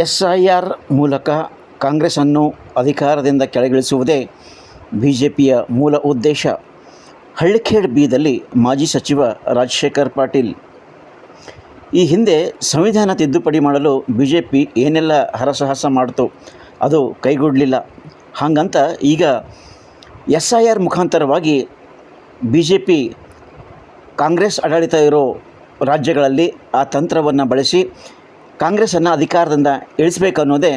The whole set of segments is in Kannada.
ಎಸ್ಐಆರ್ ಮೂಲಕ ಕಾಂಗ್ರೆಸ್ಸನ್ನು ಅಧಿಕಾರದಿಂದ ಕೆಳಗಿಳಿಸುವುದೇ ಬಿಜೆಪಿಯ ಮೂಲ ಉದ್ದೇಶ. ಹಳ್ಳಿಖೇಡ್ ಬಿದಲ್ಲಿ ಮಾಜಿ ಸಚಿವ ರಾಜಶೇಖರ್ ಪಾಟೀಲ್ ಈ ಹಿಂದೆ ಸಂವಿಧಾನ ತಿದ್ದುಪಡಿ ಮಾಡಲು ಬಿಜೆಪಿ ಏನೆಲ್ಲ ಹರಸಾಹಸ ಮಾಡಿತು, ಅದು ಕೈಗೂಡಲಿಲ್ಲ. ಹಾಗಂತ ಈಗ ಎಸ್ಐಆರ್ ಮುಖಾಂತರವಾಗಿ ಬಿಜೆಪಿ ಕಾಂಗ್ರೆಸ್ ಆಡಳಿತ ಇರೋ ರಾಜ್ಯಗಳಲ್ಲಿ ಆ ತಂತ್ರವನ್ನು ಬಳಸಿ ಕಾಂಗ್ರೆಸ್ಸನ್ನು ಅಧಿಕಾರದಿಂದ ಇಳಿಸಬೇಕನ್ನೋದೇ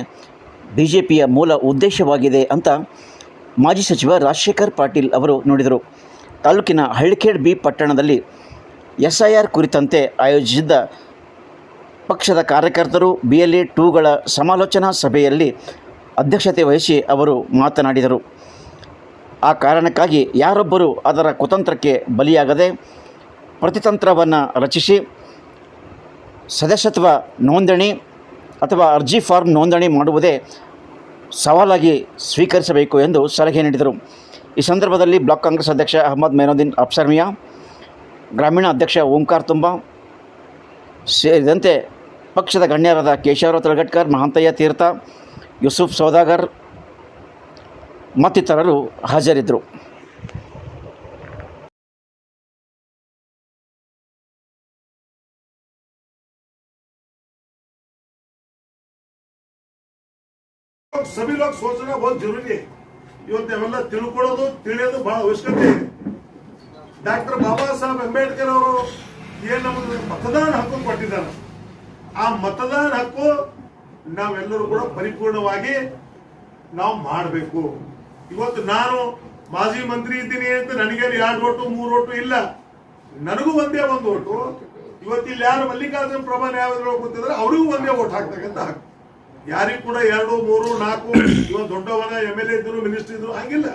ಬಿಜೆಪಿಯ ಮೂಲ ಉದ್ದೇಶವಾಗಿದೆ ಅಂತ ಮಾಜಿ ಸಚಿವ ರಾಜಶೇಖರ್ ಪಾಟೀಲ್ ಅವರು ನುಡಿದರು. ತಾಲೂಕಿನ ಹಳ್ಳಿಖೇಡ್ ಬಿ ಪಟ್ಟಣದಲ್ಲಿ ಎಸ್ಐಆರ್ ಕುರಿತಂತೆ ಆಯೋಜಿಸಿದ್ದ ಪಕ್ಷದ ಕಾರ್ಯಕರ್ತರು BLA 2ಗಳ ಸಮಾಲೋಚನಾ ಸಭೆಯಲ್ಲಿ ಅಧ್ಯಕ್ಷತೆ ವಹಿಸಿ ಅವರು ಮಾತನಾಡಿದರು. ಆ ಕಾರಣಕ್ಕಾಗಿ ಯಾರೊಬ್ಬರೂ ಅದರ ಕುತಂತ್ರಕ್ಕೆ ಬಲಿಯಾಗದೆ ಪ್ರತಿತಂತ್ರವನ್ನು ರಚಿಸಿ ಸದಸ್ಯತ್ವ ನೋಂದಣಿ ಅಥವಾ ಅರ್ಜಿ ಫಾರ್ಮ್ ನೋಂದಣಿ ಮಾಡುವುದೇ ಸವಾಲಾಗಿ ಸ್ವೀಕರಿಸಬೇಕು ಎಂದು ಸಲಹೆ ನೀಡಿದರು. ಈ ಸಂದರ್ಭದಲ್ಲಿ ಬ್ಲಾಕ್ ಕಾಂಗ್ರೆಸ್ ಅಧ್ಯಕ್ಷ ಅಹಮದ್ ಮೈನುದ್ದೀನ್ ಅಫ್ಸರ್ಮಿಯಾ, ಗ್ರಾಮೀಣ ಅಧ್ಯಕ್ಷ ಓಂಕಾರ ತುಂಬಾ ಸೇರಿದಂತೆ ಪಕ್ಷದ ಗಣ್ಯರಾದ ಕೇಶವರಾವ್ ತಳಗಟ್ಕರ್, ಮಹಾಂತಯ್ಯ ತೀರ್ಥ, ಯೂಸುಫ್ ಸೌದಾಗರ್ ಮತ್ತಿತರರು ಹಾಜರಿದ್ದರು. सभी लोग सोचना बहुत जरूरी है. ಇವತ್ತೆಲ್ಲ ತಿಳ್ಕೊಳ್ಳೋದು ತಿಳಿಯೋದು ಬಹಳ ಅವಶ್ಯಕತೆ ಇದೆ. ಡಾಕ್ಟರ್ ಬಾಬಾ ಸಾಹೇಬ್ ಅಂಬೇಡ್ಕರ್ ಅವರು ಏನು ನಮಗೆ ಮತದಾನ ಹಕ್ಕು ಕೊಟ್ಟಿದ್ದಾರೆ, ಆ ಮತದಾನ ಹಕ್ಕು ನಾವೆಲ್ಲರೂ ಕೂಡ ಪರಿಪೂರ್ಣವಾಗಿ ನಾವು ಮಾಡಬೇಕು. ಇವತ್ತು ನಾನು ಮಾಜಿ ಮಂತ್ರಿ ಇದ್ದೀನಿ ಅಂತ ನನಗೆ 2 ಓಟು 3 ಓಟು ಇಲ್ಲ, ನನಗೂ ಒಂದೇ ಒಂದು ಓಟು. ಇವತ್ತಿಲ್ಲಿ ಯಾರು ಮಲ್ಲಿಕಾರ್ಜುನ ಪ್ರಭಾ ನ್ಯಾಯಾಧೀಶರು ಗೊತ್ತಿದ್ರೆ ಅವರಿಗೂ ಒಂದೇ ಓಟ್ ಹಾಕ್ತಕ್ಕಂಥ ಹಕ್ಕು. ಯಾರಿಗೂ ಕೂಡ 2, 3, 4 ಇವಾಗ ದೊಡ್ಡವನ MLA ಇದ್ರು, ಮಿನಿಸ್ಟರ್ ಇದ್ರು, ಹಂಗಿಲ್ಲ.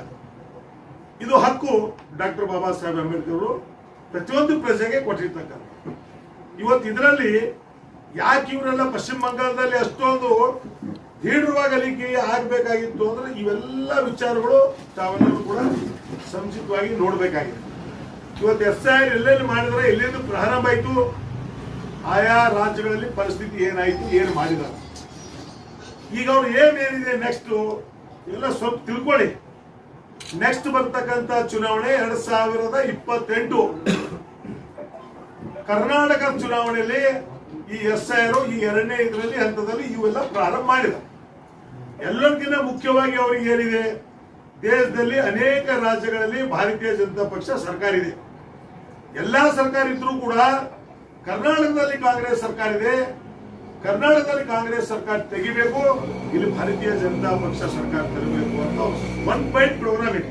ಇದು ಹಕ್ಕು ಡಾಕ್ಟರ್ ಬಾಬಾ ಸಾಹೇಬ್ ಅಂಬೇಡ್ಕರ್ ಅವರು ಪ್ರತಿಯೊಂದು ಪ್ರಜೆಗೆ ಕೊಟ್ಟಿರ್ತಕ್ಕಂಥ. ಇವತ್ತು ಇದರಲ್ಲಿ ಯಾಕೆ ಇವರೆಲ್ಲ ಪಶ್ಚಿಮ ಬಂಗಾಳದಲ್ಲಿ ಅಷ್ಟೊಂದು ಧೀರ್ಘವಾಗಿ ಆಗ್ಬೇಕಾಗಿತ್ತು ಅಂದ್ರೆ ಇವೆಲ್ಲ ವಿಚಾರಗಳು ತಾವೆಲ್ಲರೂ ಕೂಡ ಸಂಚಿತವಾಗಿ ನೋಡ್ಬೇಕಾಗಿದೆ. ಇವತ್ತು SIR ಎಲ್ಲೆಲ್ಲಿ ಮಾಡಿದ್ರೆ, ಎಲ್ಲಿಂದ ಪ್ರಾರಂಭ ಆಯ್ತು, ಆಯಾ ರಾಜ್ಯಗಳಲ್ಲಿ ಪರಿಸ್ಥಿತಿ ಏನಾಯ್ತು, ಏನು ಮಾಡಿದ್ದಾರೆ, ಈಗ ಅವ್ರು ಏನಿದೆ ನೆಕ್ಸ್ಟ್ ಎಲ್ಲ ಸ್ವಲ್ಪ ತಿಳ್ಕೊಳ್ಳಿ. ನೆಕ್ಸ್ಟ್ ಬರ್ತಕ್ಕಂಥ ಚುನಾವಣೆ 2028 ಕರ್ನಾಟಕ ಚುನಾವಣೆಯಲ್ಲಿ ಈ SIR ಈ 2ನೇ ಇದರಲ್ಲಿ ಹಂತದಲ್ಲಿ ಇವೆಲ್ಲ ಪ್ರಾರಂಭ ಮಾಡಿದ. ಎಲ್ಲರಿಗಿಂತ ಮುಖ್ಯವಾಗಿ ಅವರಿಗೆ ಏನಿದೆ, ದೇಶದಲ್ಲಿ ಅನೇಕ ರಾಜ್ಯಗಳಲ್ಲಿ ಭಾರತೀಯ ಜನತಾ ಪಕ್ಷ ಸರ್ಕಾರ ಇದೆ. ಎಲ್ಲಾ ಸರ್ಕಾರ ಇದ್ರೂ ಕೂಡ ಕರ್ನಾಟಕದಲ್ಲಿ ಕಾಂಗ್ರೆಸ್ ಸರ್ಕಾರ ಇದೆ. ಕರ್ನಾಟಕದಲ್ಲಿ ಕಾಂಗ್ರೆಸ್ ಸರ್ಕಾರ ತೆಗಿಬೇಕು, ಇಲ್ಲಿ ಭಾರತೀಯ ಜನತಾ ಪಕ್ಷ ಸರ್ಕಾರ ತರಬೇಕು ಅಂತ 1 ಪಾಯಿಂಟ್ ಪ್ರೋಗ್ರಾಮ್ ಇದೆ.